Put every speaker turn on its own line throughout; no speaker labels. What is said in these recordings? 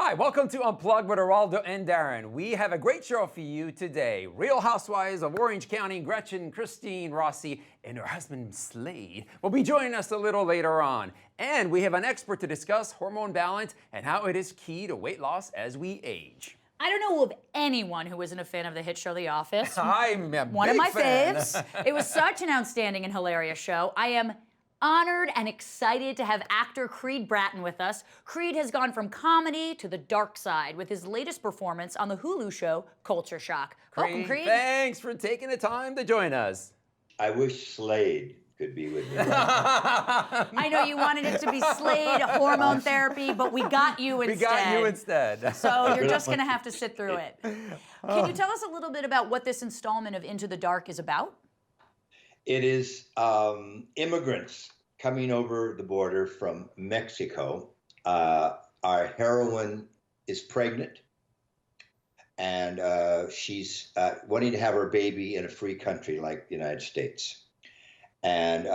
Hi, welcome to Unplugged with Geraldo and Darren. We have a great show for you today. Real Housewives of Orange County, Gretchen, Christine, Rossi, and her husband Slade will be joining us a little later on. And we have an expert to discuss hormone balance and how it is key to weight loss as we age.
I don't know of anyone who isn't a fan of the hit show The Office.
I'm a
One
big
of my
fan.
faves. It was such an outstanding and hilarious show. I am honored and excited to have actor Creed Bratton with us. Creed has gone from comedy to the dark side with his latest performance on the Hulu show Culture Shock. Welcome, Creed.
Thanks for taking the time to join us.
I wish Slade could be with me.
I know you wanted it to be Slade, hormone therapy, but we got you instead.
We got you instead.
So you're just going to have to sit through it. Can you tell us a little bit about what this installment of Into the Dark is about?
It is immigrants coming over the border from Mexico. Our heroine is pregnant, and she's wanting to have her baby in a free country like the United States. And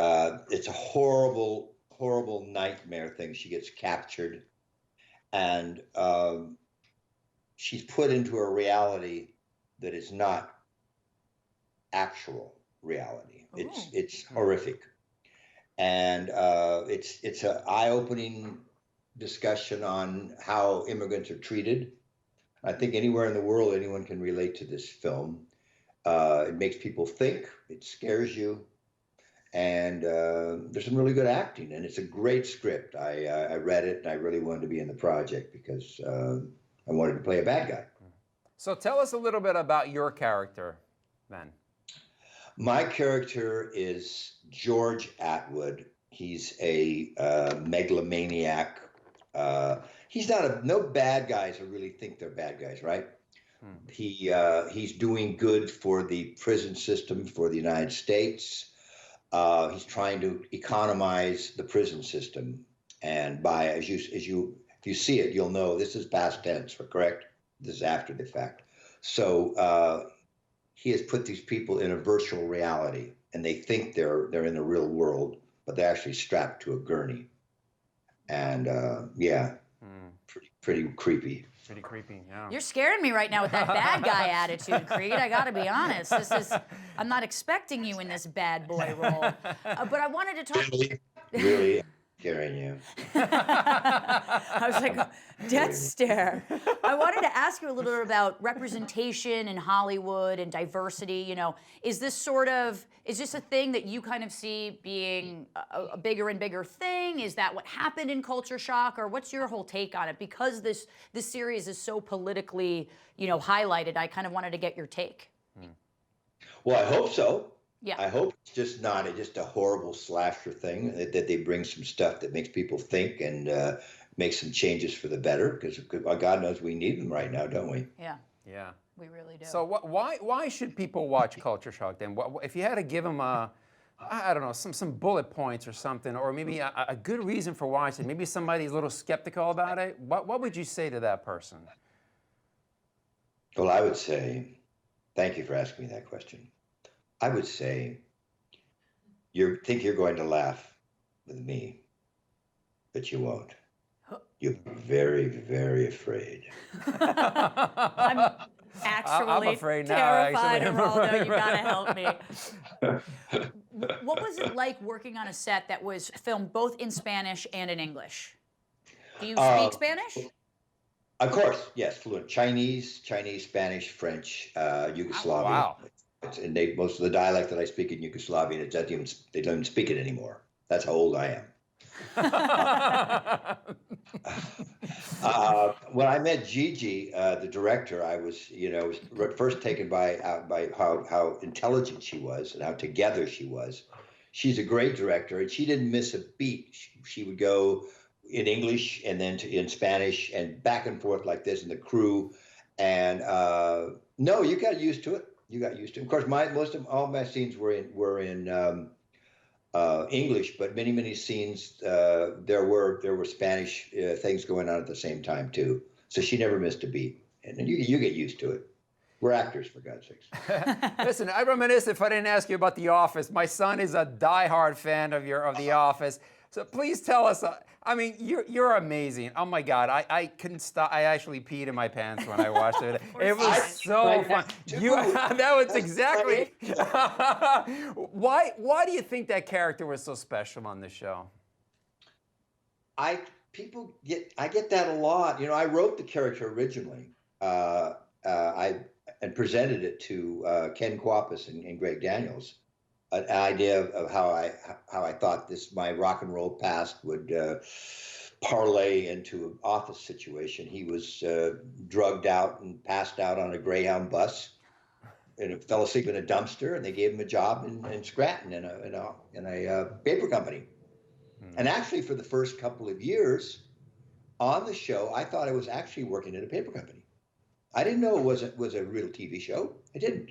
it's a horrible, horrible nightmare thing. She gets captured, and she's put into a reality that is not actual reality. It's horrific, and it's an eye-opening discussion on how immigrants are treated. I think anywhere in the world, anyone can relate to this film. It makes people think. It scares you. And there's some really good acting, and it's a great script. I read it, and I really wanted to be in the project because I wanted to play a bad guy.
So tell us a little bit about your character, then.
My character is George Atwood. He's a megalomaniac. He's not no bad guys who really think they're bad guys, right? He's doing good for the prison system for the United States. He's trying to economize the prison system, and if you see it, you'll know this is past tense, correct? This is after the fact. So he has put these people in a virtual reality, and they think they're in the real world, but they're actually strapped to a gurney. And pretty creepy.
Pretty creepy, yeah.
You're scaring me right now with that bad guy attitude, Creed. I gotta be honest. I'm not expecting you in this bad boy role. But I wanted to talk.
Really scaring you.
I was like, death stare. I wanted to ask you a little bit about representation in Hollywood and diversity. You know, is this a thing that you kind of see being a bigger and bigger thing? Is that what happened in Culture Shock, or what's your whole take on it? Because this series is so politically, highlighted, I kind of wanted to get your take.
Well, I hope so.
Yeah.
I hope it's just not just a horrible slasher thing, that they bring some stuff that makes people think and make some changes for the better, because God knows we need them right now, don't we?
Yeah.
Yeah.
We really do.
So why should people watch Culture Shock then? If you had to give them some bullet points or something, or maybe a good reason for watching, maybe somebody's a little skeptical about it, what would you say to that person?
Well, I would say, thank you for asking me that question. I would say, you think you're going to laugh with me, but you won't. You're very, very afraid.
I'm actually
I'm afraid now,
terrified,
actually.
Geraldo. You gotta help me. What was it like working on a set that was filmed both in Spanish and in English? Do you speak Spanish?
Of course, yes, fluent. Chinese, Spanish, French, Yugoslavian.
Oh, wow.
And most of the dialect that I speak in Yugoslavian, they don't even speak it anymore. That's how old I am. When I met Gigi, the director, I was first taken by how intelligent she was and how together she was. She's a great director, and she didn't miss a beat. She would go in English and then in Spanish and back and forth like this, and the crew. And no, you got used to it. You got used to it. Of course, all my scenes were in English, but many scenes there were Spanish things going on at the same time too. So she never missed a beat, and then you get used to it. We're actors, for God's sakes.
Listen, I reminisce if I didn't ask you about The Office. My son is a diehard fan of The Office. So please tell us. I mean, you're amazing. Oh my God, I couldn't stop. I actually peed in my pants when I watched it. It was so fun. That was exactly. Why do you think that character was so special on the show?
I get that a lot. You know, I wrote the character originally. And presented it to Ken Kwapis and Greg Daniels, an idea of how I thought my rock and roll past would parlay into an office situation. He was drugged out and passed out on a Greyhound bus, and fell asleep in a dumpster. And they gave him a job in Scranton in a paper company. And actually, for the first couple of years on the show, I thought I was actually working at a paper company. I didn't know it was a real TV show. I didn't.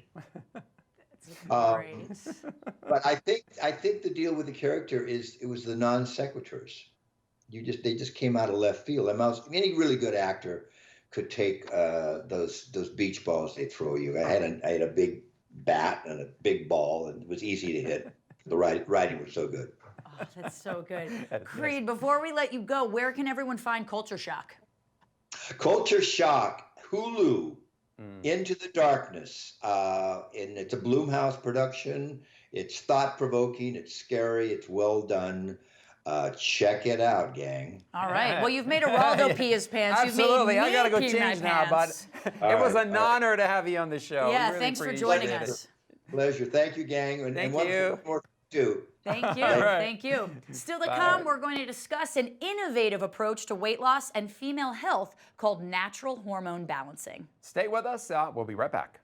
But I think the deal with the character is it was the non sequiturs. They just came out of left field. Any really good actor could take those beach balls they throw you. I had a big bat and a big ball, and it was easy to hit. The writing was so good.
Oh, that's so good. Creed, before we let you go, where can everyone find Culture Shock?
Culture Shock. Hulu, Into the Darkness, and it's a Blumhouse production. It's thought-provoking, it's scary, it's well done. Check it out, gang.
All right. Well, you've made Geraldo pee his pants.
Absolutely.
You've
I
made
gotta go
me pee my
change now, but
pants.
it was an honor to have you on the show.
Yeah,
We really
thanks for
appreciate
joining
it.
us.
Pleasure. Thank you, gang.
Thank
one
you.
more too.
Thank you.
Right.
Thank you. Still to come, we're going to discuss an innovative approach to weight loss and female health called natural hormone balancing.
Stay with us. We'll be right back.